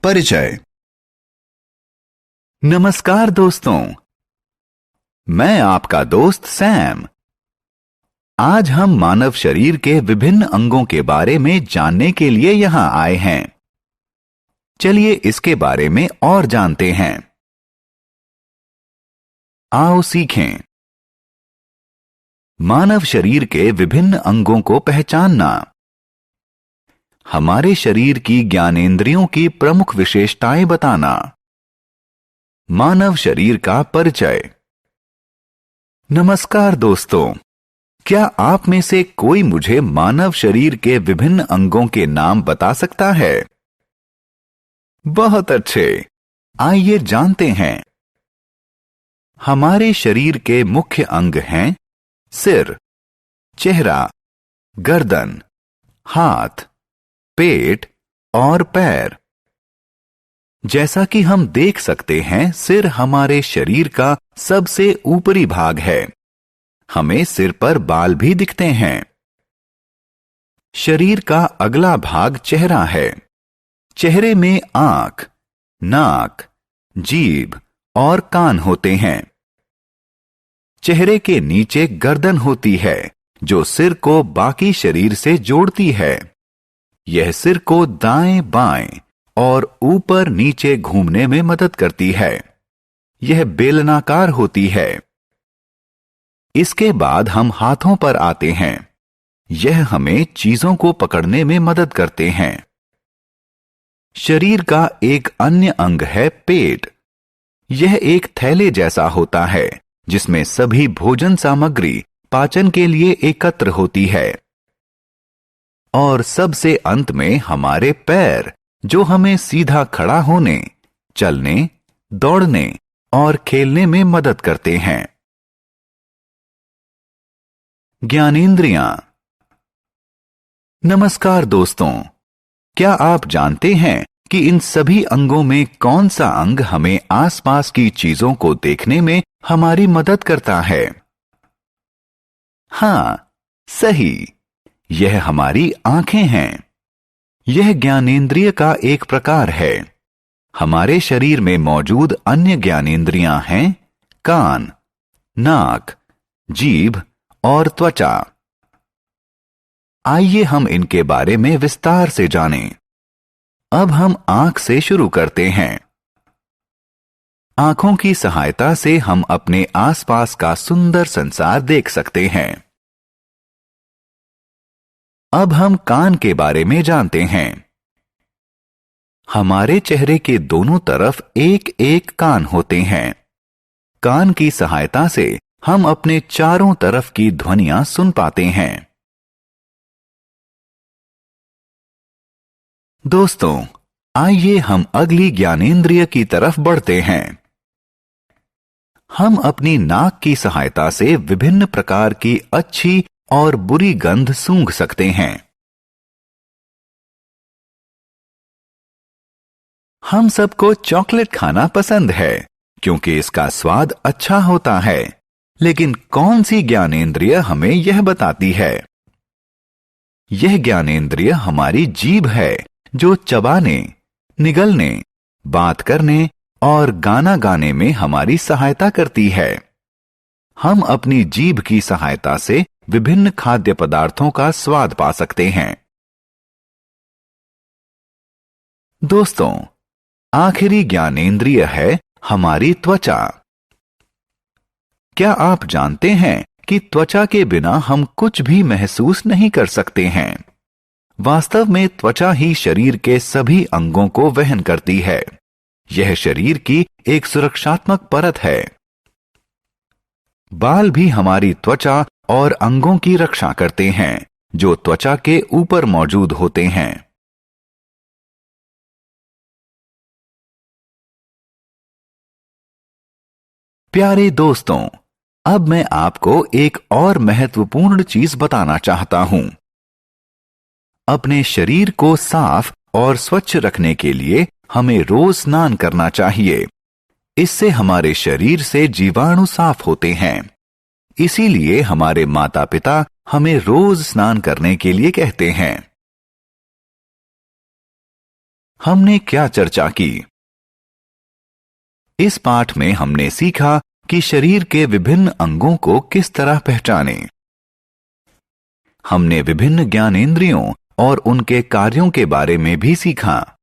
परिचय। नमस्कार दोस्तों, मैं आपका दोस्त सैम। आज हम मानव शरीर के विभिन्न अंगों के बारे में जानने के लिए यहां आए हैं। चलिए इसके बारे में और जानते हैं। आओ सीखें। मानव शरीर के विभिन्न अंगों को पहचानना। हमारे शरीर की ज्ञानेंद्रियों की प्रमुख विशेषताएं बताना। मानव शरीर का परिचय। नमस्कार दोस्तों, क्या आप में से कोई मुझे मानव शरीर के विभिन्न अंगों के नाम बता सकता है? बहुत अच्छे, आइए जानते हैं। हमारे शरीर के मुख्य अंग हैं सिर, चेहरा, गर्दन, हाथ, पेट और पैर। जैसा कि हम देख सकते हैं, सिर हमारे शरीर का सबसे ऊपरी भाग है। हमें सिर पर बाल भी दिखते हैं। शरीर का अगला भाग चेहरा है। चेहरे में आंख, नाक, जीभ और कान होते हैं। चेहरे के नीचे गर्दन होती है, जो सिर को बाकी शरीर से जोड़ती है। यह सिर को दाएं बाएं और ऊपर नीचे घूमने में मदद करती है। यह बेलनाकार होती है। इसके बाद हम हाथों पर आते हैं। यह हमें चीजों को पकड़ने में मदद करते हैं। शरीर का एक अन्य अंग है पेट। यह एक थैले जैसा होता है, जिसमें सभी भोजन सामग्री पाचन के लिए एकत्र होती है। और सबसे अंत में हमारे पैर, जो हमें सीधा खड़ा होने, चलने, दौड़ने और खेलने में मदद करते हैं। ज्ञानेंद्रियां। नमस्कार दोस्तों, क्या आप जानते हैं कि इन सभी अंगों में कौन सा अंग हमें आसपास की चीजों को देखने में हमारी मदद करता है? हां, सही, यह हमारी आंखें हैं। यह ज्ञानेंद्रिय का एक प्रकार है। हमारे शरीर में मौजूद अन्य ज्ञानेंद्रियां हैं कान, नाक, जीभ और त्वचा। आइए हम इनके बारे में विस्तार से जानें। अब हम आंख से शुरू करते हैं। आंखों की सहायता से हम अपने आसपास का सुंदर संसार देख सकते हैं। अब हम कान के बारे में जानते हैं। हमारे चेहरे के दोनों तरफ एक एक कान होते हैं। कान की सहायता से हम अपने चारों तरफ की ध्वनियां सुन पाते हैं। दोस्तों, आइए हम अगली ज्ञानेंद्रिय की तरफ बढ़ते हैं। हम अपनी नाक की सहायता से विभिन्न प्रकार की अच्छी और बुरी गंध सूंघ सकते हैं। हम सबको चॉकलेट खाना पसंद है, क्योंकि इसका स्वाद अच्छा होता है। लेकिन कौन सी ज्ञानेंद्रिय हमें यह बताती है? यह ज्ञानेंद्रिय हमारी जीभ है, जो चबाने, निगलने, बात करने और गाना गाने में हमारी सहायता करती है। हम अपनी जीभ की सहायता से विभिन्न खाद्य पदार्थों का स्वाद पा सकते हैं। दोस्तों, आखिरी ज्ञानेंद्रिय है हमारी त्वचा। क्या आप जानते हैं कि त्वचा के बिना हम कुछ भी महसूस नहीं कर सकते हैं? वास्तव में त्वचा ही शरीर के सभी अंगों को वहन करती है। यह शरीर की एक सुरक्षात्मक परत है। बाल भी हमारी त्वचा और अंगों की रक्षा करते हैं, जो त्वचा के ऊपर मौजूद होते हैं। प्यारे दोस्तों, अब मैं आपको एक और महत्वपूर्ण चीज बताना चाहता हूं। अपने शरीर को साफ और स्वच्छ रखने के लिए हमें रोज स्नान करना चाहिए। इससे हमारे शरीर से जीवाणु साफ होते हैं। इसीलिए हमारे माता पिता हमें रोज स्नान करने के लिए कहते हैं। हमने क्या चर्चा की? इस पाठ में हमने सीखा कि शरीर के विभिन्न अंगों को किस तरह पहचानें। हमने विभिन्न ज्ञानेंद्रियों और उनके कार्यों के बारे में भी सीखा।